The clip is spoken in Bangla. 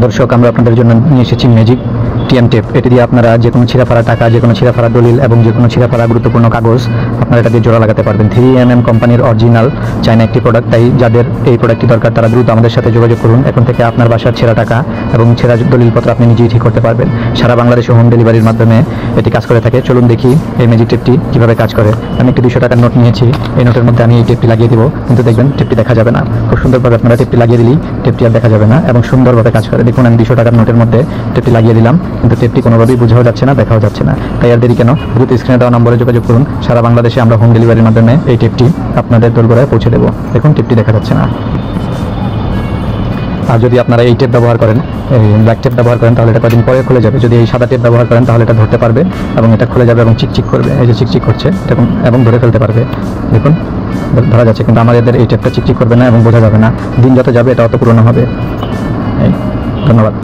দর্শক, আমরা আপনাদের জন্য নিয়ে এসেছি ম্যাজিক টিএম টেপ। এটি দিয়ে আপনারা যে কোনো ছিঁড়াফাড়া টাকা, যে কোনো ছিঁড়াফাড়া দলিল এবং যে কোনো ছিঁড়াফাড়া গুরুত্বপূর্ণ কাগজ আপনারা এটা দিয়ে জোড়া লাগাতে পারবেন। 3MM কোম্পানির অরিজিনাল চায়না একটি প্রোডাক্ট। তাই যাদের এই প্রোডাক্টটি দরকার তারা দ্রুত আমাদের সাথে যোগাযোগ করুন। এখন থেকে আপনার বাসার ছেঁড়া টাকা এবং ছেঁড়া দলিলপত্র আপনি নিজেই ঠিক করতে পারবেন। সারা বাংলাদেশে হোম ডেলিভারির মাধ্যমে এটি কাজ করে থাকে। চলুন দেখি এই ম্যাজিক টেপটি কীভাবে কাজ করে। আমি একটি 200 টাকার নোট নিয়েছি। এই নোটের মধ্যে আমি এই টেপটি লাগিয়ে দেবো, কিন্তু দেখবেন টেপটি দেখা যাবে না। খুব সুন্দরভাবে আপনারা টেপটি লাগিয়ে দিলেই টেপটি আর দেখা যাবে না এবং সুন্দরভাবে কাজ করে। দেখুন, আমি 200 টাকার নোটের মধ্যে টেপটি লাগিয়ে দিলাম, কিন্তু টেপটি কোনোভাবেই বোঝাও যাচ্ছে না, দেখাও যাচ্ছে না। তাই আর দেরি কেন, দ্রুত স্ক্রিনে দেওয়া নম্বরে যোগাযোগ করুন। সারা বাংলাদেশে আমরা হোম ডেলিভারির মাধ্যমে এই টেপটি আপনাদের দোরগোড়ায় পৌঁছে দেবো। দেখুন, টেপটি দেখা যাচ্ছে না। আর যদি আপনারা এই টেপ ব্যবহার করেন, এই ব্ল্যাক টেপ ব্যবহার করেন, তাহলে এটা কদিন পরে খুলে যাবে। যদি এই সাদা টেপ ব্যবহার করেন তাহলে এটা ধরতে পারবে এবং এটা খুলে যাবে এবং চিকচিক করবে। এই যে চিকচিক করছে এবং ধরে ফেলতে পারবে। দেখুন, ধরা যাচ্ছে, কিন্তু আমাদের এই টেপটা চিকচিক করবে না এবং বোঝা যাবে না। দিন যত যাবে এটা অত পুরনো হবে। ধন্যবাদ।